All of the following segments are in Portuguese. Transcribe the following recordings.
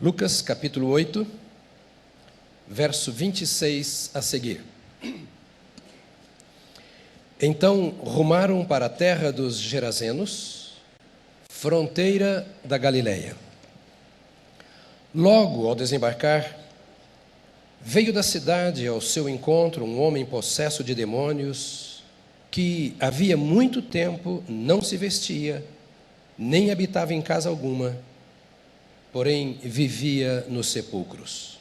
Lucas capítulo 8, verso 26 a seguir. Então rumaram para a terra dos Gerazenos, fronteira da Galileia. Logo ao desembarcar, veio da cidade ao seu encontro um homem possesso de demônios, que havia muito tempo não se vestia, nem habitava em casa alguma, porém vivia nos sepulcros.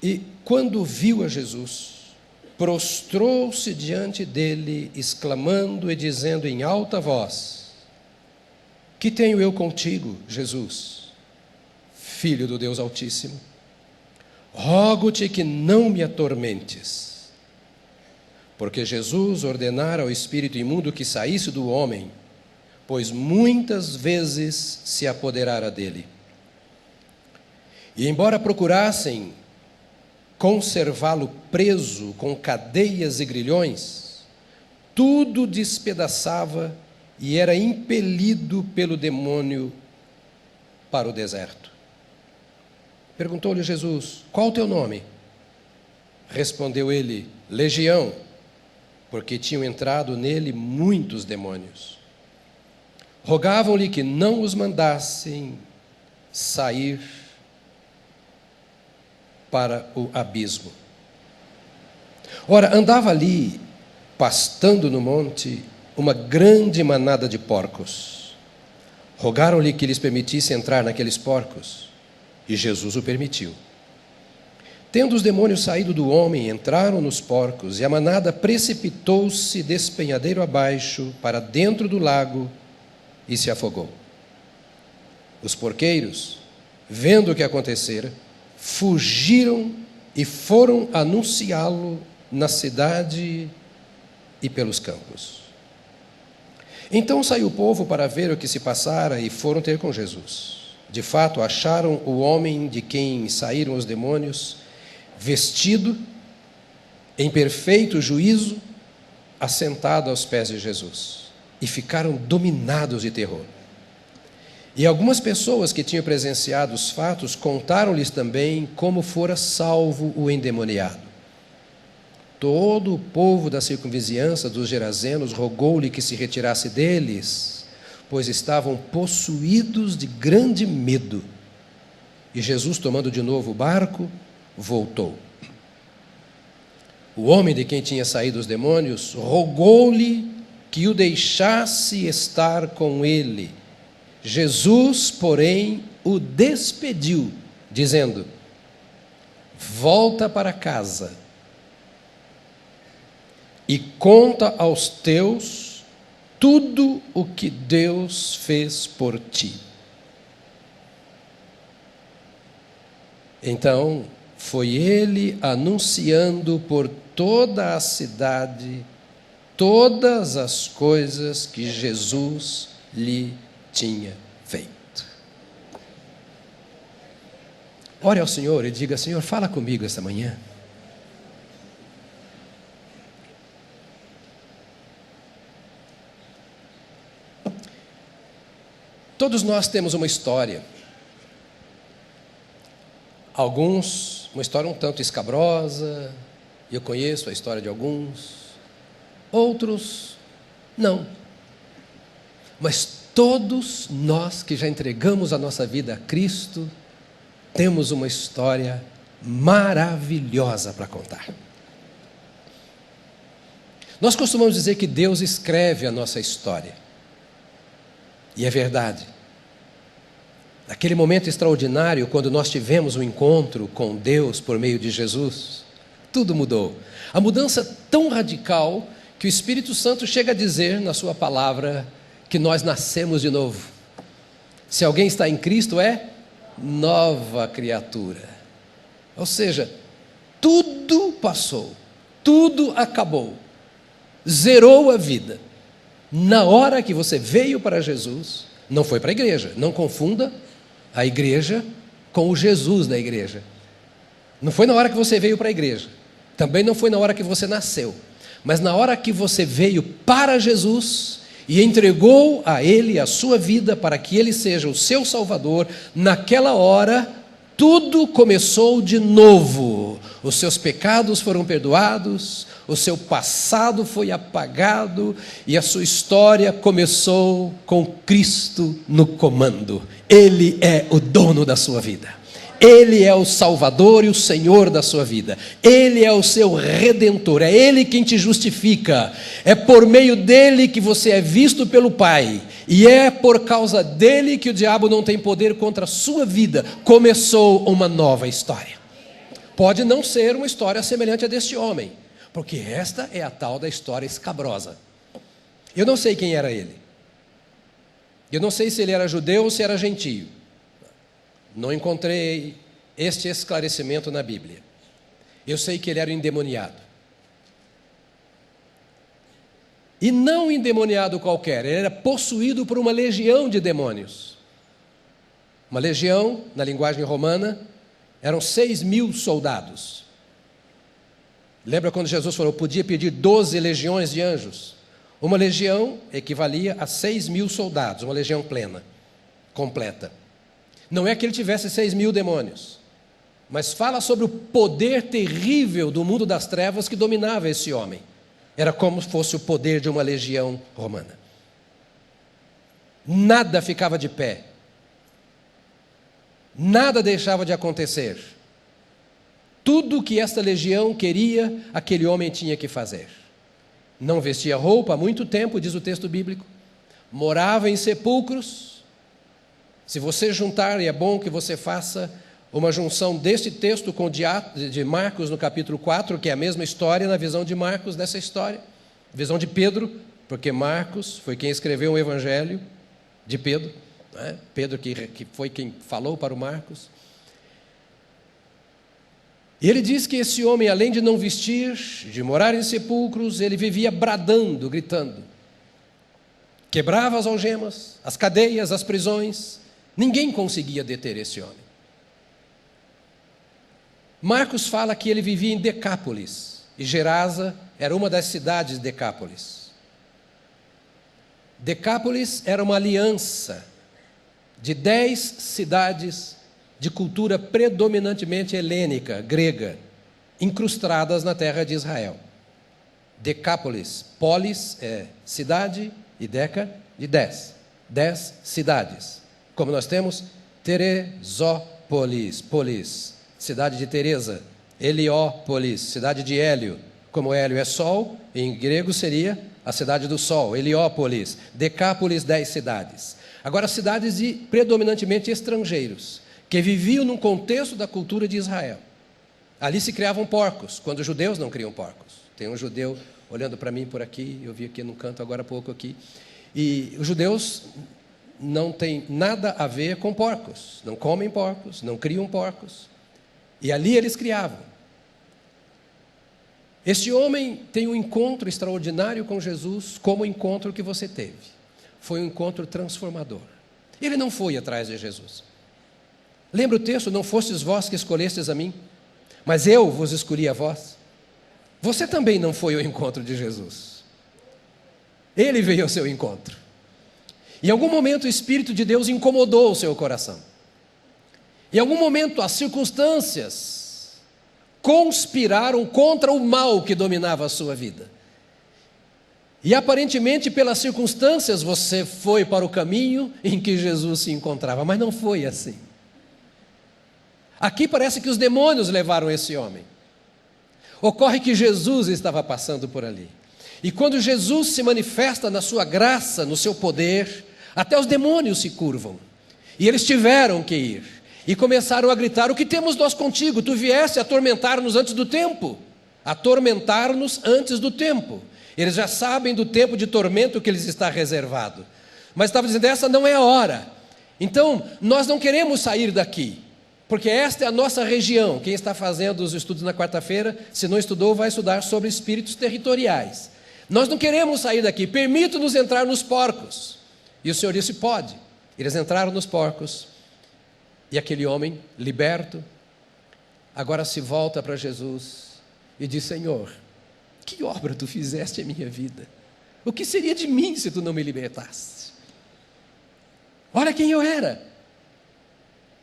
E quando viu a Jesus, prostrou-se diante dele, exclamando e dizendo em alta voz: Que tenho eu contigo, Jesus, Filho do Deus Altíssimo? Rogo-te que não me atormentes. Porque Jesus ordenara ao espírito imundo que saísse do homem, pois muitas vezes se apoderara dele. E embora procurassem conservá-lo preso com cadeias e grilhões, tudo despedaçava e era impelido pelo demônio para o deserto. Perguntou-lhe Jesus: Qual o teu nome? Respondeu ele: Legião, porque tinham entrado nele muitos demônios. Rogavam-lhe que não os mandassem sair para o abismo. Ora, andava ali, pastando no monte, uma grande manada de porcos. Rogaram-lhe que lhes permitisse entrar naqueles porcos, e Jesus o permitiu. Tendo os demônios saído do homem, entraram nos porcos, e a manada precipitou-se despenhadeiro abaixo, para dentro do lago, e se afogou. Os porqueiros, vendo o que acontecera, fugiram e foram anunciá-lo na cidade e pelos campos. Então saiu o povo para ver o que se passara e foram ter com Jesus. De fato, acharam o homem de quem saíram os demônios, vestido, em perfeito juízo, assentado aos pés de Jesus. E ficaram dominados de terror. E algumas pessoas que tinham presenciado os fatos contaram-lhes também como fora salvo o endemoniado. Todo o povo da circunvizinhança dos Gerazenos rogou-lhe que se retirasse deles, pois estavam possuídos de grande medo. E Jesus, tomando de novo o barco, voltou. O homem de quem tinha saído os demônios rogou-lhe que o deixasse estar com ele. Jesus, porém, o despediu, dizendo: Volta para casa e conta aos teus tudo o que Deus fez por ti. Então, foi ele anunciando por toda a cidade todas as coisas que Jesus lhe tinha feito. Ore ao Senhor e diga: Senhor, fala comigo esta manhã. Todos nós temos uma história. Alguns, uma história um tanto escabrosa, eu conheço a história de alguns. Outros, não. Mas todos nós que já entregamos a nossa vida a Cristo, temos uma história maravilhosa para contar. Nós costumamos dizer que Deus escreve a nossa história. E é verdade. Naquele momento extraordinário, quando nós tivemos um encontro com Deus por meio de Jesus, tudo mudou. A mudança tão radical que o Espírito Santo chega a dizer na sua palavra que nós nascemos de novo. Se alguém está em Cristo, é nova criatura. Ou seja, tudo passou, tudo acabou, zerou a vida. Na hora que você veio para Jesus, não foi para a igreja, não confunda a igreja com o Jesus da igreja. Não foi na hora que você veio para a igreja, também não foi na hora que você nasceu, mas na hora que você veio para Jesus e entregou a ele a sua vida para que ele seja o seu Salvador, naquela hora, tudo começou de novo. Os seus pecados foram perdoados, o seu passado foi apagado e a sua história começou com Cristo no comando. Ele é o dono da sua vida. Ele é o Salvador e o Senhor da sua vida. Ele é o seu Redentor. É Ele quem te justifica. É por meio dele que você é visto pelo Pai. E é por causa dele que o diabo não tem poder contra a sua vida. Começou uma nova história. Pode não ser uma história semelhante a deste homem, porque esta é a tal da história escabrosa. Eu não sei quem era ele. Eu não sei se ele era judeu ou se era gentio. Não encontrei este esclarecimento na Bíblia. Eu sei que ele era endemoniado. E não um endemoniado qualquer, ele era possuído por uma legião de demônios. Uma legião, na linguagem romana, eram 6.000 soldados. Lembra quando Jesus falou, podia pedir 12 legiões de anjos? Uma legião equivalia a 6.000 soldados, uma legião plena, completa. Não é que ele tivesse 6.000 demônios, mas fala sobre o poder terrível do mundo das trevas que dominava esse homem. Era como se fosse o poder de uma legião romana. Nada ficava de pé. Nada deixava de acontecer. Tudo que esta legião queria, aquele homem tinha que fazer. Não vestia roupa há muito tempo, diz o texto bíblico. Morava em sepulcros. Se você juntar, e é bom que você faça uma junção deste texto com o de Marcos no capítulo 4, que é a mesma história na visão de Marcos dessa história. Visão de Pedro, porque Marcos foi quem escreveu o evangelho de Pedro. Né? Pedro que foi quem falou para o Marcos. E ele diz que esse homem, além de não vestir, de morar em sepulcros, ele vivia bradando, gritando. Quebrava as algemas, as cadeias, as prisões. Ninguém conseguia deter esse homem. Marcos fala que ele vivia em Decápolis, e Gerasa era uma das cidades de Decápolis. Decápolis era uma aliança de 10 cidades de cultura predominantemente helênica, grega, incrustadas na terra de Israel. Decápolis, polis é cidade e deca de 10. 10 cidades. Como nós temos Teresópolis, polis, cidade de Teresa. Heliópolis, cidade de Hélio. Como Hélio é sol, em grego seria a cidade do sol. Heliópolis, Decápolis, 10 cidades. Agora, cidades de predominantemente estrangeiros, que viviam num contexto da cultura de Israel. Ali se criavam porcos, quando os judeus não criam porcos. Tem um judeu olhando para mim por aqui, eu vi aqui no canto agora há pouco aqui. E os judeus não têm nada a ver com porcos, não comem porcos, não criam porcos. E ali eles criavam. Este homem tem um encontro extraordinário com Jesus, como o encontro que você teve. Foi um encontro transformador. Ele não foi atrás de Jesus. Lembra o texto? Não fostes vós que escolhestes a mim, mas eu vos escolhi a vós. Você também não foi ao encontro de Jesus. Ele veio ao seu encontro. Em algum momento o Espírito de Deus incomodou o seu coração. Em algum momento as circunstâncias conspiraram contra o mal que dominava a sua vida. E aparentemente pelas circunstâncias você foi para o caminho em que Jesus se encontrava, mas não foi assim. Aqui parece que os demônios levaram esse homem. Ocorre que Jesus estava passando por ali. E quando Jesus se manifesta na sua graça, no seu poder, até os demônios se curvam. E eles tiveram que ir. E começaram a gritar, o que temos nós contigo? Tu vieste atormentar-nos antes do tempo. Atormentar-nos antes do tempo. Eles já sabem do tempo de tormento que lhes está reservado. Mas estava dizendo, essa não é a hora. Então, nós não queremos sair daqui. Porque esta é a nossa região. Quem está fazendo os estudos na quarta-feira, se não estudou, vai estudar sobre espíritos territoriais. Nós não queremos sair daqui. Permita-nos entrar nos porcos. E o Senhor disse, pode. Eles entraram nos porcos. E aquele homem, liberto, agora se volta para Jesus e diz, Senhor, que obra tu fizeste em minha vida? O que seria de mim se tu não me libertasse? Olha quem eu era.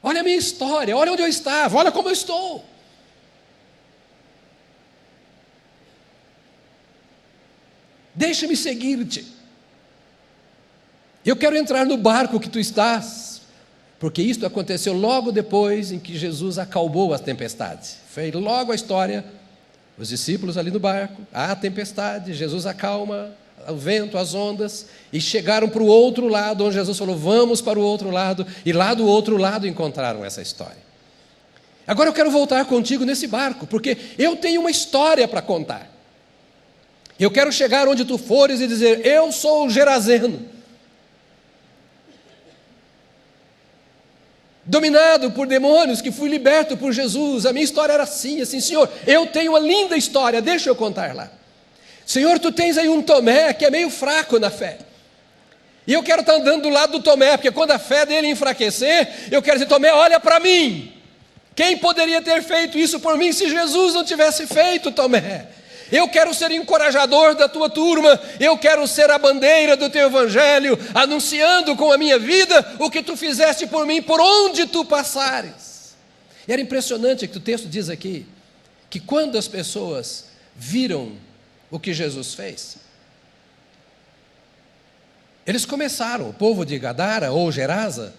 Olha a minha história, olha onde eu estava, olha como eu estou. Deixa-me seguir-te. Eu quero entrar no barco que tu estás, porque isto aconteceu logo depois em que Jesus acalmou a tempestade. Foi logo a história, os discípulos ali no barco, a tempestade, Jesus acalma o vento, as ondas, e chegaram para o outro lado, onde Jesus falou, vamos para o outro lado, e lá do outro lado encontraram essa história. Agora eu quero voltar contigo nesse barco, porque eu tenho uma história para contar. Eu quero chegar onde tu fores e dizer, eu sou o Gerazeno, dominado por demônios, que fui liberto por Jesus. A minha história era assim, Senhor, eu tenho uma linda história, deixa eu contar lá. Senhor, tu tens aí um Tomé que é meio fraco na fé, e eu quero estar andando do lado do Tomé, porque quando a fé dele enfraquecer, eu quero dizer, Tomé, olha para mim, quem poderia ter feito isso por mim se Jesus não tivesse feito, Tomé? Eu quero ser encorajador da tua turma, eu quero ser a bandeira do teu evangelho, anunciando com a minha vida o que tu fizeste por mim, por onde tu passares. E era impressionante que o texto diz aqui, que quando as pessoas viram o que Jesus fez, eles começaram, o povo de Gadara ou Gerasa,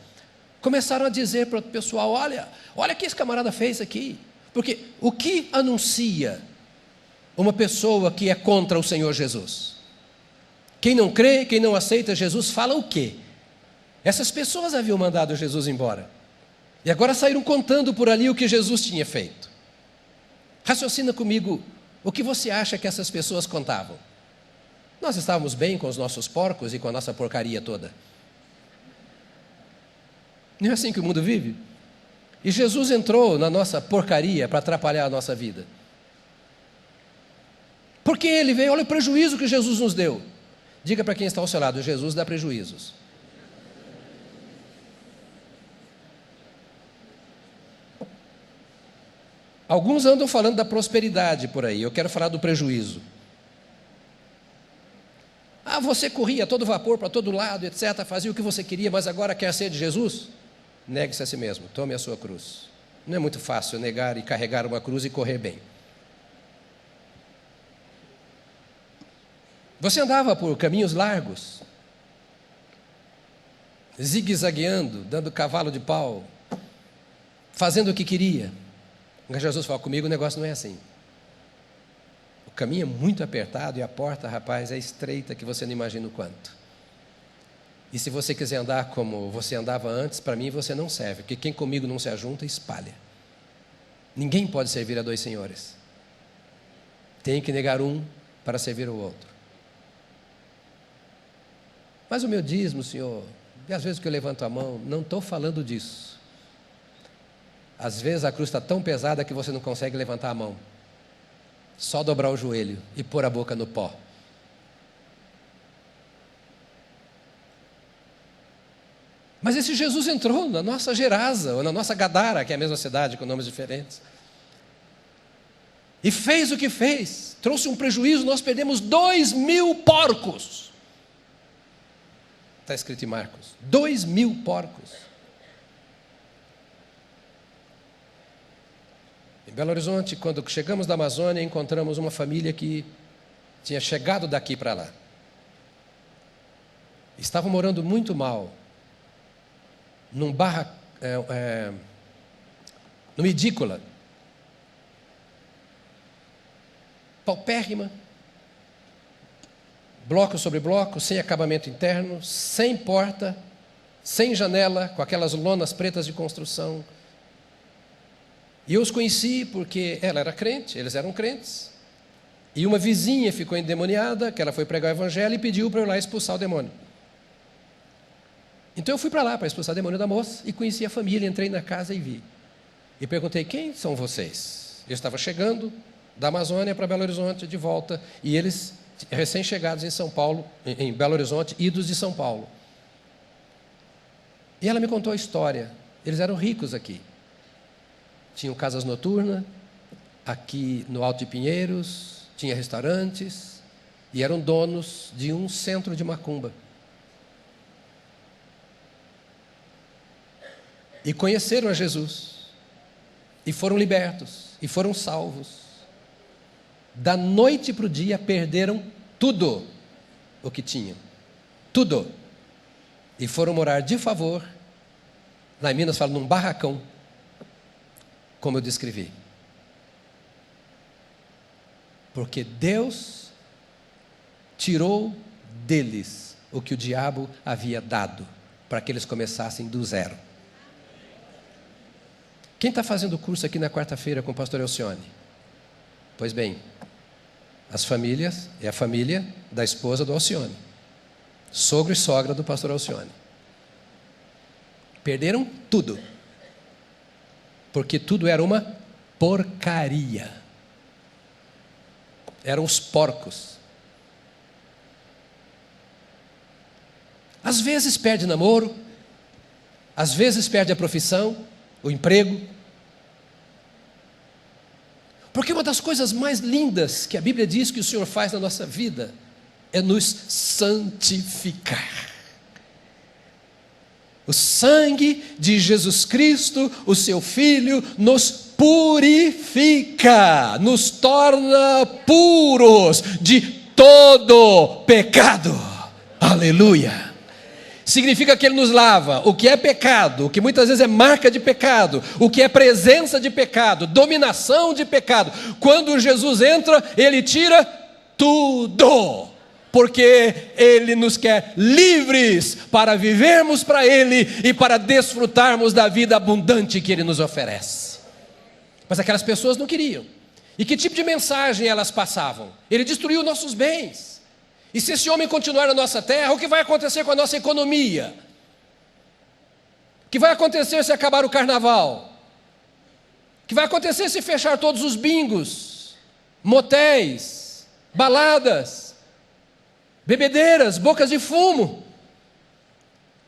começaram a dizer para o pessoal, olha o que esse camarada fez aqui, porque o que anuncia uma pessoa que é contra o Senhor Jesus? Quem não crê, quem não aceita Jesus, fala o quê? Essas pessoas haviam mandado Jesus embora, e agora saíram contando por ali o que Jesus tinha feito. Raciocina comigo, o que você acha que essas pessoas contavam? Nós estávamos bem com os nossos porcos e com a nossa porcaria toda. Não é assim que o mundo vive? E Jesus entrou na nossa porcaria para atrapalhar a nossa vida. Porque ele veio, olha o prejuízo que Jesus nos deu. Diga para quem está ao seu lado, Jesus dá prejuízos. Alguns andam falando da prosperidade por aí, eu quero falar do prejuízo. Você corria a todo vapor para todo lado, etc., fazia o que você queria, mas agora quer ser de Jesus? Negue-se a si mesmo, tome a sua cruz. Não é muito fácil negar e carregar uma cruz e correr bem. Você andava por caminhos largos, zigue-zagueando, dando cavalo de pau, fazendo o que queria. Mas Jesus falou, comigo o negócio não é assim. O caminho é muito apertado e a porta, rapaz, é estreita que você não imagina o quanto. E se você quiser andar como você andava antes, para mim você não serve, porque quem comigo não se ajunta, espalha. Ninguém pode servir a dois senhores. Tem que negar um para servir o outro. Mas o meu dízimo, Senhor, e às vezes que eu levanto a mão, não estou falando disso. Às vezes a cruz está tão pesada que você não consegue levantar a mão. Só dobrar o joelho e pôr a boca no pó. Mas esse Jesus entrou na nossa Gerasa, ou na nossa Gadara, que é a mesma cidade, com nomes diferentes. E fez o que fez. Trouxe um prejuízo, nós perdemos 2.000 porcos. Está escrito em Marcos. 2.000 porcos. Em Belo Horizonte, quando chegamos da Amazônia, encontramos uma família que tinha chegado daqui para lá. Estavam morando muito mal, numa edícula, paupérrima, bloco sobre bloco, sem acabamento interno, sem porta, sem janela, com aquelas lonas pretas de construção. E eu os conheci porque ela era crente, eles eram crentes. E uma vizinha ficou endemoniada, que ela foi pregar o evangelho e pediu para eu ir lá expulsar o demônio. Então eu fui para lá para expulsar o demônio da moça e conheci a família, entrei na casa e vi. E perguntei, quem são vocês? Eu estava chegando da Amazônia para Belo Horizonte de volta, e eles recém-chegados em São Paulo, em Belo Horizonte, idos de São Paulo. E ela me contou a história. Eles eram ricos aqui. Tinham casas noturnas, aqui no Alto de Pinheiros, tinha restaurantes, e eram donos de um centro de macumba. E conheceram a Jesus, e foram libertos, e foram salvos. Da noite para o dia perderam tudo o que tinham, tudo. E foram morar de favor, lá em Minas falam, num barracão, como eu descrevi. Porque Deus tirou deles o que o diabo havia dado, para que eles começassem do zero. Quem está fazendo o curso aqui na quarta-feira com o pastor Alcione? Pois bem, as famílias, é a família da esposa do Alcione, sogro e sogra do pastor Alcione. Perderam tudo, porque tudo era uma porcaria. Eram os porcos. Às vezes perde namoro, às vezes perde a profissão, o emprego. Porque uma das coisas mais lindas que a Bíblia diz que o Senhor faz na nossa vida é nos santificar. O sangue de Jesus Cristo, o seu Filho, nos purifica, nos torna puros de todo pecado. Aleluia! Significa que Ele nos lava o que é pecado, o que muitas vezes é marca de pecado, o que é presença de pecado, dominação de pecado. Quando Jesus entra, Ele tira tudo, porque Ele nos quer livres para vivermos para Ele e para desfrutarmos da vida abundante que Ele nos oferece. Mas aquelas pessoas não queriam. E que tipo de mensagem elas passavam? Ele destruiu nossos bens. E se esse homem continuar na nossa terra, o que vai acontecer com a nossa economia? O que vai acontecer se acabar o carnaval? O que vai acontecer se fechar todos os bingos, motéis, baladas, bebedeiras, bocas de fumo?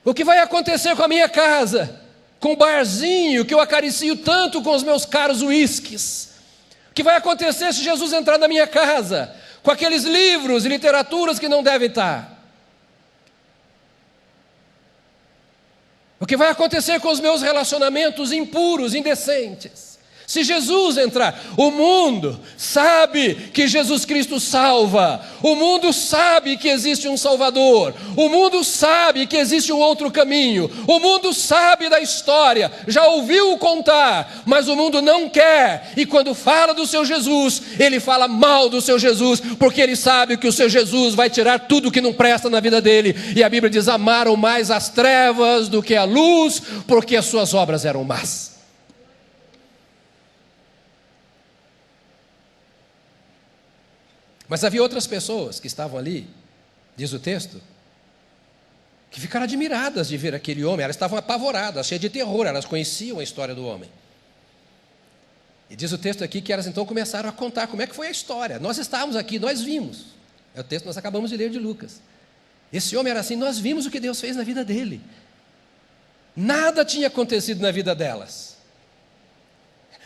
O que vai acontecer com a minha casa, com o barzinho que eu acaricio tanto com os meus caros uísques? O que vai acontecer se Jesus entrar na minha casa, com aqueles livros e literaturas que não devem estar? O que vai acontecer com os meus relacionamentos impuros, indecentes? Se Jesus entrar, o mundo sabe que Jesus Cristo salva, o mundo sabe que existe um Salvador, o mundo sabe que existe um outro caminho, o mundo sabe da história, já ouviu contar, mas o mundo não quer, e quando fala do seu Jesus, ele fala mal do seu Jesus, porque ele sabe que o seu Jesus vai tirar tudo que não presta na vida dele, e a Bíblia diz, amaram mais as trevas do que a luz, porque as suas obras eram más. Mas havia outras pessoas que estavam ali, diz o texto, que ficaram admiradas de ver aquele homem. Elas estavam apavoradas, cheias de terror, elas conheciam a história do homem. E diz o texto aqui que elas então começaram a contar como é que foi a história. Nós estávamos aqui, nós vimos. É o texto que nós acabamos de ler de Lucas. Esse homem era assim, nós vimos o que Deus fez na vida dele. Nada tinha acontecido na vida delas,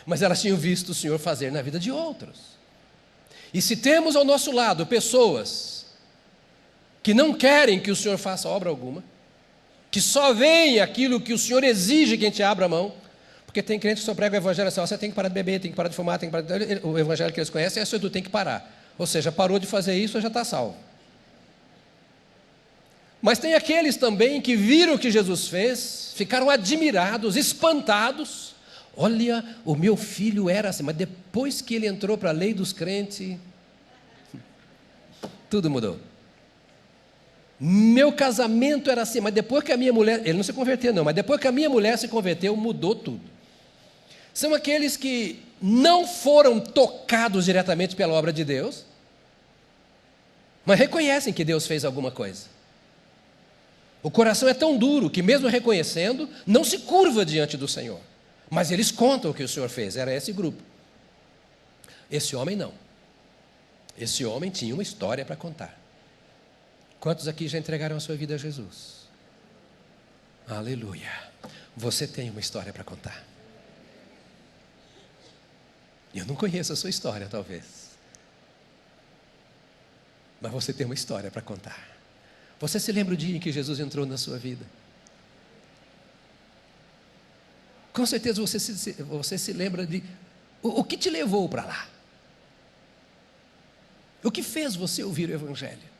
mas elas tinham visto o Senhor fazer na vida de outros. E se temos ao nosso lado pessoas que não querem que o Senhor faça obra alguma, que só veem aquilo que o Senhor exige que a gente abra a mão, porque tem crentes que só pregam o evangelho assim, você tem que parar de beber, tem que parar de fumar, tem que parar de... O evangelho que eles conhecem é isso, tu tem que parar. Ou seja, parou de fazer isso, já está salvo. Mas tem aqueles também que viram o que Jesus fez, ficaram admirados, espantados. Olha, o meu filho era assim, mas depois que ele entrou para a lei dos crentes, tudo mudou. Meu casamento era assim, mas depois que a minha mulher, ele não se converteu não, mas depois que a minha mulher se converteu, mudou tudo. São aqueles que não foram tocados diretamente pela obra de Deus, mas reconhecem que Deus fez alguma coisa. O coração é tão duro que mesmo reconhecendo, não se curva diante do Senhor. Mas eles contam o que o Senhor fez, era esse grupo. Esse homem não. Esse homem tinha uma história para contar. Quantos aqui já entregaram a sua vida a Jesus? Aleluia. Você tem uma história para contar. Eu não conheço a sua história, talvez. Mas você tem uma história para contar. Você se lembra o dia em que Jesus entrou na sua vida? Com certeza você se lembra de o que te levou para lá. O que fez você ouvir o Evangelho?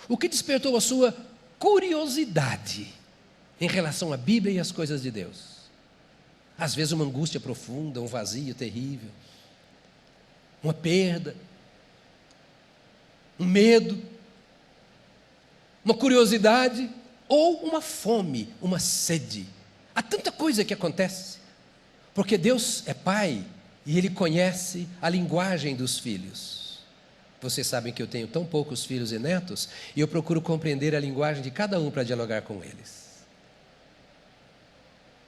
O que despertou a sua curiosidade em relação à Bíblia e às coisas de Deus? Às vezes uma angústia profunda, um vazio terrível, uma perda, um medo, uma curiosidade ou uma fome, uma sede. Há tanta coisa que acontece, porque Deus é Pai e Ele conhece a linguagem dos filhos. Vocês sabem que eu tenho tão poucos filhos e netos, e eu procuro compreender a linguagem de cada um para dialogar com eles.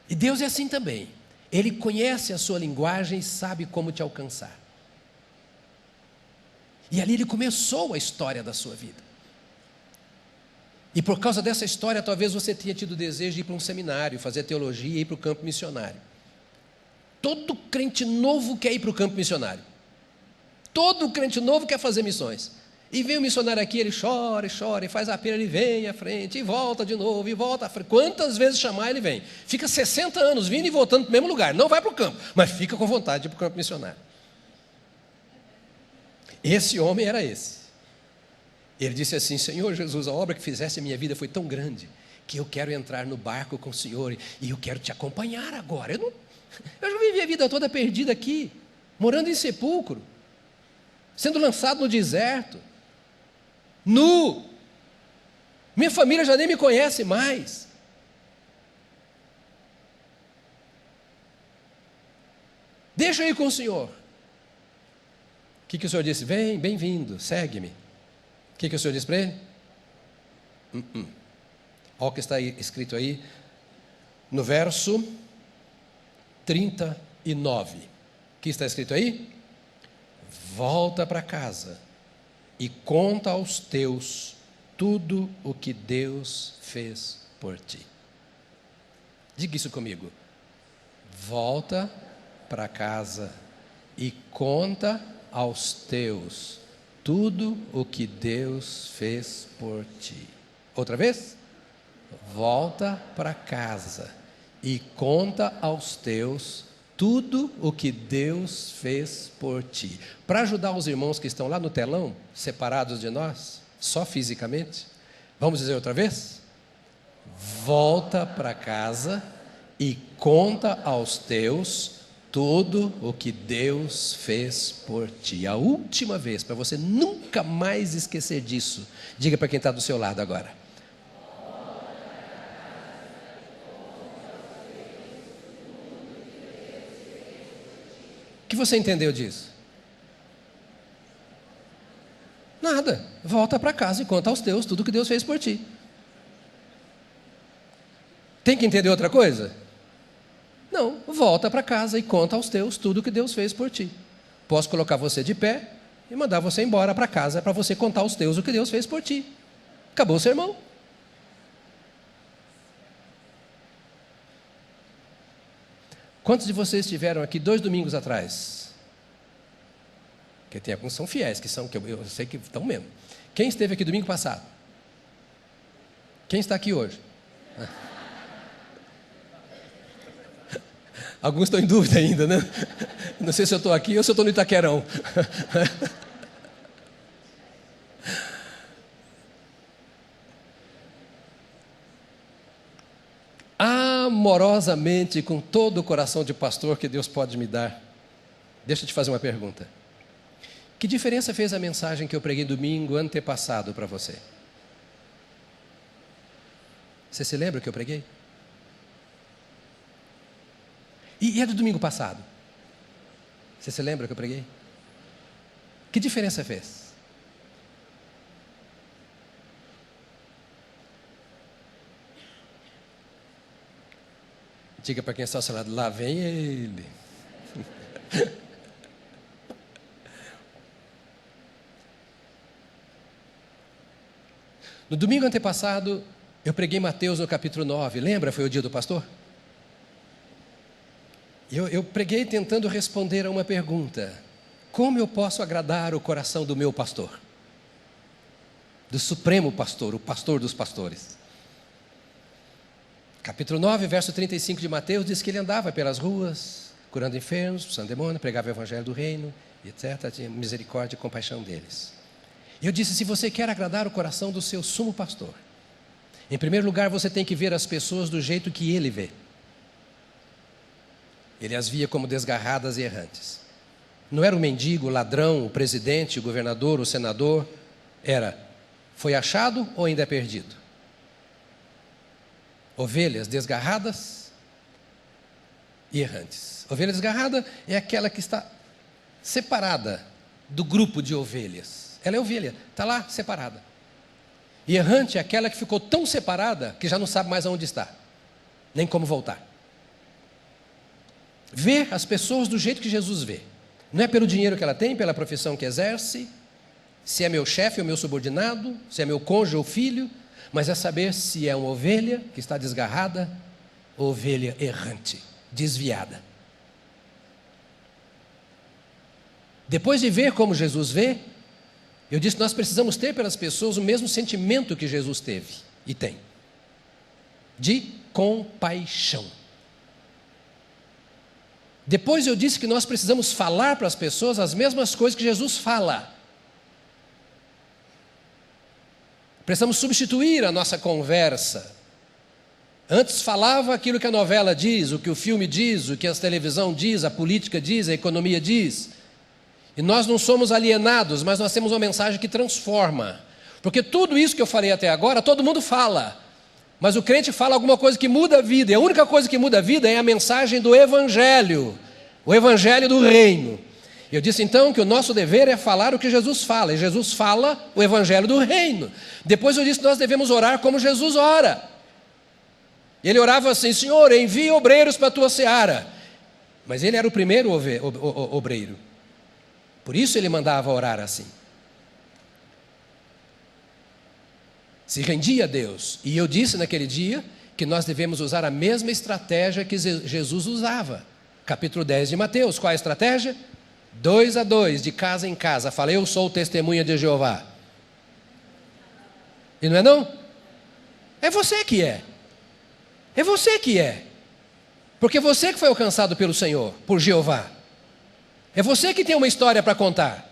E Deus é assim também. Ele conhece a sua linguagem e sabe como te alcançar. E ali Ele começou a história da sua vida. E por causa dessa história, talvez você tenha tido o desejo de ir para um seminário, fazer teologia e ir para o campo missionário. Todo crente novo quer ir para o campo missionário. Todo crente novo quer fazer missões. E vem o missionário aqui, ele chora, e faz apelo, ele vem à frente, e volta de novo, e volta à frente. Quantas vezes chamar, ele vem. Fica 60 anos vindo e voltando para o mesmo lugar. Não vai para o campo, mas fica com vontade de ir para o campo missionário. Esse homem era esse. Ele disse assim: Senhor Jesus, a obra que fizeste em minha vida foi tão grande, que eu quero entrar no barco com o Senhor, e eu quero te acompanhar agora. Eu já vivi a vida toda perdida aqui, morando em sepulcro, sendo lançado no deserto, nu. Minha família já nem me conhece mais. Deixa eu ir com o Senhor. O que o Senhor disse? Vem, bem-vindo, segue-me. O que o Senhor disse para ele? Olha o que está escrito aí no verso 39. O que está escrito aí? Volta para casa e conta aos teus tudo o que Deus fez por ti. Diga isso comigo. Volta para casa e conta aos teus tudo o que Deus fez por ti. Outra vez? Volta para casa e conta aos teus tudo o que Deus fez por ti. Para ajudar os irmãos que estão lá no telão, separados de nós, só fisicamente, vamos dizer outra vez? Volta para casa e conta aos teus tudo o que Deus fez por ti. A última vez, para você nunca mais esquecer disso. Diga para quem está do seu lado agora. O que você entendeu disso? Nada. Volta para casa e conta aos teus tudo o que Deus fez por ti. Tem que entender outra coisa? Não, volta para casa e conta aos teus tudo o que Deus fez por ti. Posso colocar você de pé e mandar você embora para casa para você contar aos teus o que Deus fez por ti. Acabou o sermão. Quantos de vocês estiveram aqui 2 domingos atrás? Porque tem alguns que são fiéis, que eu sei que estão mesmo. Quem esteve aqui domingo passado? Quem está aqui hoje? Alguns estão em dúvida ainda, né? Não sei se eu estou aqui ou se eu estou no Itaquerão. Amorosamente, com todo o coração de pastor que Deus pode me dar, deixa eu te fazer uma pergunta. Que diferença fez a mensagem que eu preguei domingo antepassado para você? Você se lembra que eu preguei? E a do domingo passado? Você se lembra que eu preguei? Que diferença fez? Diga para quem está ao seu lado, lá vem ele. No domingo antepassado, eu preguei Mateus no capítulo 9. Lembra? Foi o dia do pastor? Eu preguei tentando responder a uma pergunta: como eu posso agradar o coração do meu pastor? do supremo pastor, o pastor dos pastores. Capítulo 9, verso 35 de Mateus, diz que ele andava pelas ruas, curando enfermos, expulsando demônios, pregava o evangelho do reino, etc. Tinha misericórdia e compaixão deles. E eu disse, se você quer agradar o coração do seu sumo pastor, em primeiro lugar você tem que ver as pessoas do jeito que ele vê. Ele as via como desgarradas e errantes. Não era o mendigo, o ladrão, o presidente, o governador, o senador. Foi achado ou ainda é perdido? Ovelhas desgarradas e errantes. Ovelha desgarrada é aquela que está separada do grupo de ovelhas. Ela é ovelha, está lá separada. E errante é aquela que ficou tão separada que já não sabe mais aonde está, nem como voltar. Ver as pessoas do jeito que Jesus vê. Não é pelo dinheiro que ela tem, pela profissão que exerce, se é meu chefe ou meu subordinado, se é meu cônjuge ou filho, mas é saber se é uma ovelha que está desgarrada ou ovelha errante, desviada. Depois de ver como Jesus vê, eu disse que nós precisamos ter pelas pessoas o mesmo sentimento que Jesus teve e tem, de compaixão. Depois eu disse que nós precisamos falar para as pessoas as mesmas coisas que Jesus fala. Precisamos substituir a nossa conversa. Antes falava aquilo que a novela diz, o que o filme diz, o que a televisão diz, a política diz, a economia diz. E nós não somos alienados, mas nós temos uma mensagem que transforma. Porque tudo isso que eu falei até agora, todo mundo fala. Mas o crente fala alguma coisa que muda a vida. E a única coisa que muda a vida é a mensagem do Evangelho. O Evangelho do Reino. Eu disse então que o nosso dever é falar o que Jesus fala. E Jesus fala o Evangelho do Reino. Depois eu disse que nós devemos orar como Jesus ora. Ele orava assim, Senhor, envia obreiros para a tua seara. Mas ele era o primeiro obreiro. Por isso ele mandava orar assim. Se rendia a Deus. E eu disse naquele dia que nós devemos usar a mesma estratégia que Jesus usava. Capítulo 10 de Mateus. Qual é a estratégia? 2 a 2, de casa em casa. Fala, eu sou testemunha de Jeová. E não é não? É você que é. É você que é. Porque você que foi alcançado pelo Senhor, por Jeová. É você que tem uma história para contar.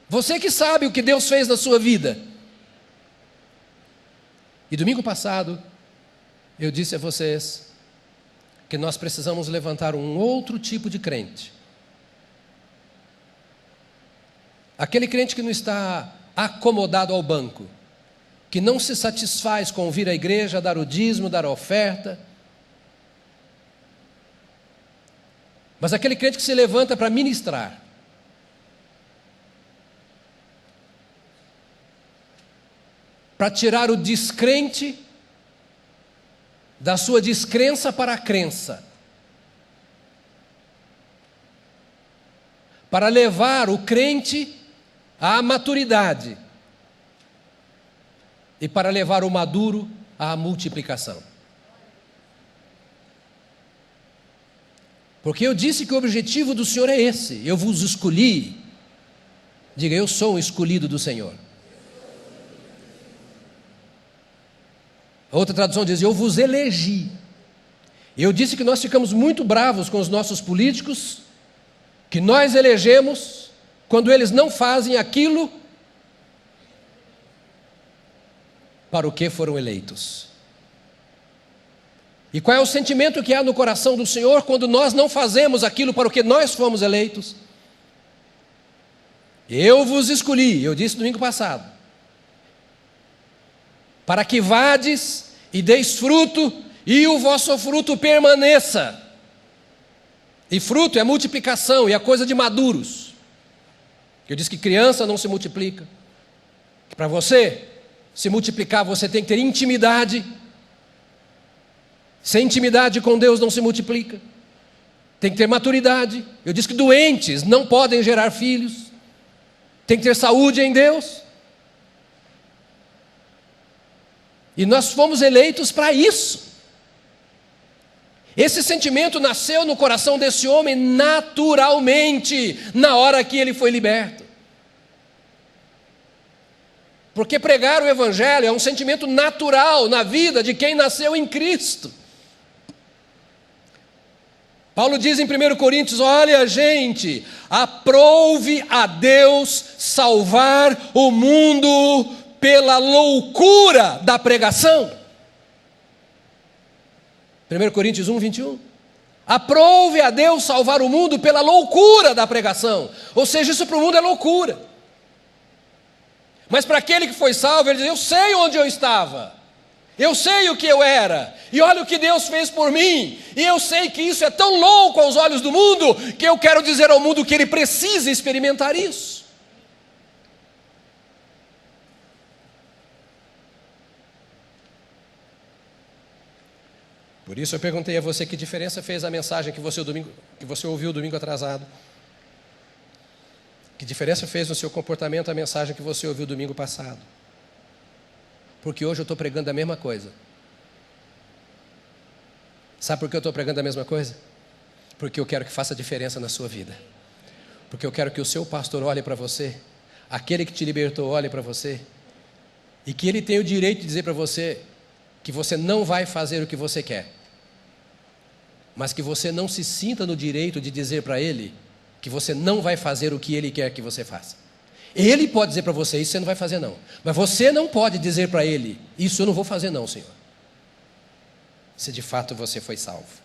Você que sabe o que Deus fez na sua vida. E domingo passado, eu disse a vocês que nós precisamos levantar um outro tipo de crente. Aquele crente que não está acomodado ao banco, que não se satisfaz com vir à igreja, dar o dízimo, dar a oferta, mas aquele crente que se levanta para ministrar. Para tirar o descrente da sua descrença para a crença. Para levar o crente à maturidade. E para levar o maduro à multiplicação. Porque eu disse que o objetivo do Senhor é esse. Eu vos escolhi. Diga, eu sou um escolhido do Senhor. A outra tradução diz, eu vos elegi. Eu disse que nós ficamos muito bravos com os nossos políticos, que nós elegemos quando eles não fazem aquilo para o que foram eleitos. E qual é o sentimento que há no coração do Senhor quando nós não fazemos aquilo para o que nós fomos eleitos? Eu vos escolhi, eu disse domingo passado, para que vades e deis fruto, e o vosso fruto permaneça. E fruto é multiplicação, e é coisa de maduros. Eu disse que criança não se multiplica. Que para você se multiplicar, você tem que ter intimidade. Sem intimidade com Deus não se multiplica. Tem que ter maturidade. Eu disse que doentes não podem gerar filhos. Tem que ter saúde em Deus. E nós fomos eleitos para isso. Esse sentimento nasceu no coração desse homem naturalmente, na hora que ele foi liberto. Porque pregar o Evangelho é um sentimento natural na vida de quem nasceu em Cristo. Paulo diz em 1 Coríntios, olha gente, aprouve a Deus salvar o mundo pela loucura da pregação. 1 Coríntios 1, 21. Aprouve a Deus salvar o mundo pela loucura da pregação. Ou seja, isso para o mundo é loucura. Mas para aquele que foi salvo, ele diz, eu sei onde eu estava. Eu sei o que eu era. E olha o que Deus fez por mim. E eu sei que isso é tão louco aos olhos do mundo, que eu quero dizer ao mundo que ele precisa experimentar isso. Por isso eu perguntei a você que diferença fez a mensagem que você ouviu domingo atrasado. Que diferença fez no seu comportamento a mensagem que você ouviu domingo passado? Porque hoje eu estou pregando a mesma coisa. Sabe por que eu estou pregando a mesma coisa? Porque eu quero que faça diferença na sua vida. Porque eu quero que o seu pastor olhe para você, aquele que te libertou olhe para você, e que ele tenha o direito de dizer para você que você não vai fazer o que você quer, mas que você não se sinta no direito de dizer para ele que você não vai fazer o que ele quer que você faça. Ele pode dizer para você, isso você não vai fazer não, mas você não pode dizer para ele, isso eu não vou fazer não, Senhor, se de fato você foi salvo.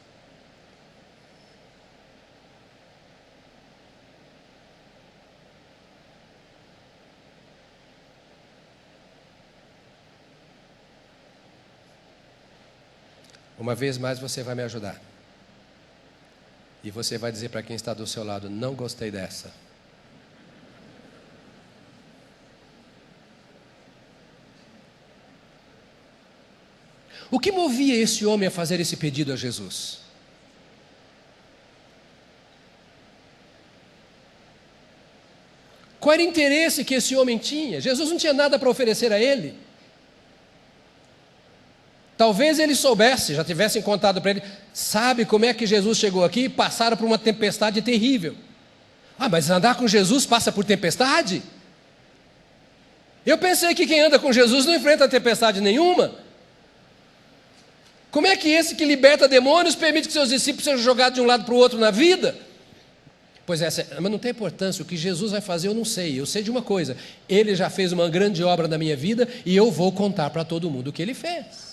Uma vez mais você vai me ajudar. E você vai dizer para quem está do seu lado, não gostei dessa. O que movia esse homem a fazer esse pedido a Jesus? Qual era o interesse que esse homem tinha? Jesus não tinha nada para oferecer a ele. Talvez ele soubesse, já tivessem contado para ele, sabe como é que Jesus chegou aqui? Passaram por uma tempestade terrível. Ah, mas andar com Jesus passa por tempestade? Eu pensei que quem anda com Jesus não enfrenta tempestade nenhuma. Como é que esse que liberta demônios permite que seus discípulos sejam jogados de um lado para o outro na vida? Pois é, mas não tem importância, o que Jesus vai fazer eu não sei. Eu sei de uma coisa, ele já fez uma grande obra na minha vida e eu vou contar para todo mundo o que ele fez.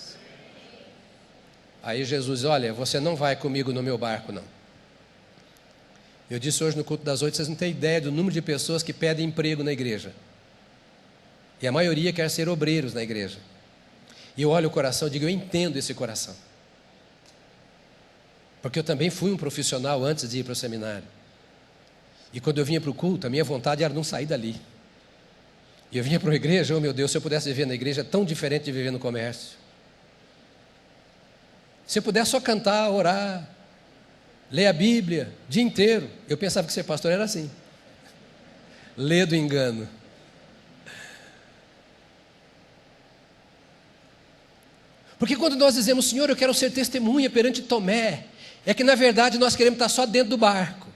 Aí Jesus diz, olha, você não vai comigo no meu barco, não. Eu disse hoje no culto das 8, vocês não têm ideia do número de pessoas que pedem emprego na igreja. E a maioria quer ser obreiros na igreja. E eu olho o coração e digo, eu entendo esse coração. Porque eu também fui um profissional antes de ir para o seminário. E quando eu vinha para o culto, a minha vontade era não sair dali. E eu vinha para uma igreja, oh meu Deus, se eu pudesse viver na igreja, é tão diferente de viver no comércio. Se eu pudesse só cantar, orar, ler a Bíblia, o dia inteiro. Eu pensava que ser pastor era assim. Ler do engano. Porque quando nós dizemos, Senhor, eu quero ser testemunha perante Tomé, é que na verdade nós queremos estar só dentro do barco,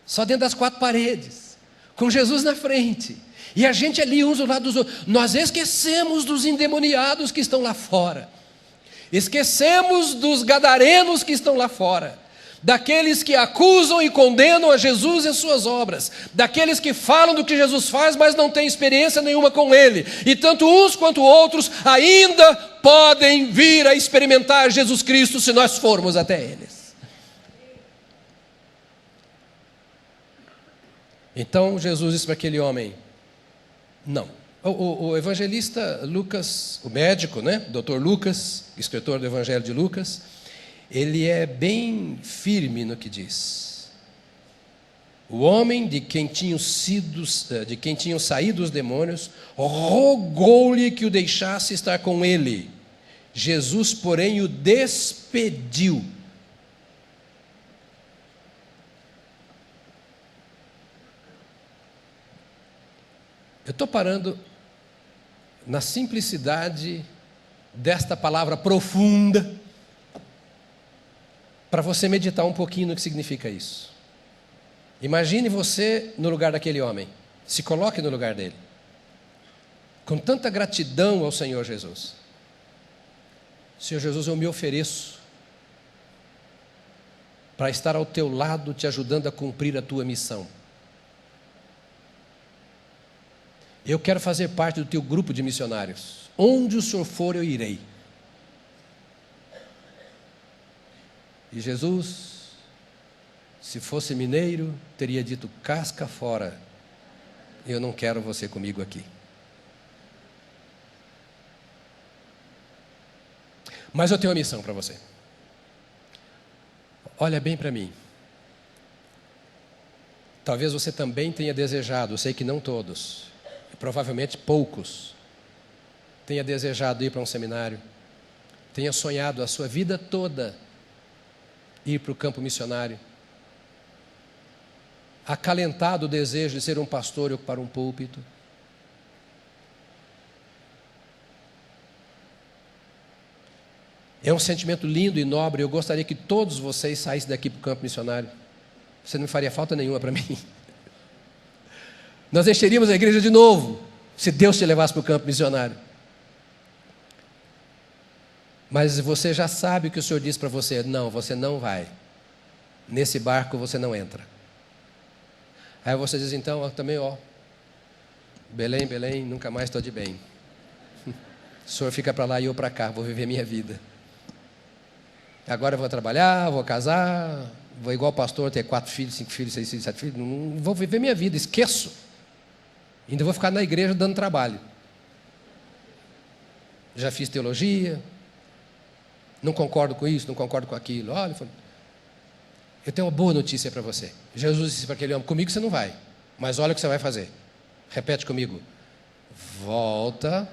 só dentro das quatro paredes, com Jesus na frente, e a gente ali uns ao lado dos outros. Nós esquecemos dos endemoniados que estão lá fora. Esquecemos dos gadarenos que estão lá fora, daqueles que acusam e condenam a Jesus e as suas obras, daqueles que falam do que Jesus faz, mas não têm experiência nenhuma com ele, e tanto uns quanto outros ainda podem vir a experimentar Jesus Cristo se nós formos até eles. Então Jesus disse para aquele homem, não. O evangelista Lucas, o médico, né? Dr. Lucas, escritor do Evangelho de Lucas, ele é bem firme no que diz. O homem de quem tinham saído os demônios rogou-lhe que o deixasse estar com ele. Jesus, porém, o despediu. Eu estou parando na simplicidade desta palavra profunda, para você meditar um pouquinho no que significa isso. Imagine você no lugar daquele homem, se coloque no lugar dele. com tanta gratidão ao Senhor Jesus: Senhor Jesus, eu me ofereço para estar ao teu lado, te ajudando a cumprir a tua missão. Eu quero fazer parte do teu grupo de missionários. Onde o Senhor for, eu irei. E Jesus, se fosse mineiro, teria dito: casca fora, eu não quero você comigo aqui. Mas eu tenho uma missão para você. Olha bem para mim. Talvez você também tenha desejado, eu sei que não todos, e provavelmente poucos, tenha desejado ir para um seminário, tenha sonhado a sua vida toda ir para o campo missionário, acalentado o desejo de ser um pastor e ocupar um púlpito. É um sentimento lindo e nobre. Eu gostaria que todos vocês saíssem daqui para o campo missionário. Você não faria falta nenhuma para mim. Nós encheríamos a igreja de novo, se Deus te levasse para o campo missionário. Mas você já sabe o que o Senhor disse para você: não, você não vai. Nesse barco você não entra. Aí você diz: então, também, Belém, Belém, nunca mais estou de bem. O Senhor fica para lá e eu para cá, vou viver minha vida. Agora eu vou trabalhar, vou casar, vou igual pastor, ter 4 filhos, 5 filhos, 6 filhos, 7 filhos. Não vou viver minha vida, esqueço. Ainda vou ficar na igreja dando trabalho. Já fiz teologia, não concordo com isso, não concordo com aquilo. Olha, eu tenho uma boa notícia para você. Jesus disse para aquele homem: comigo você não vai, mas olha o que você vai fazer. Repete comigo: volta.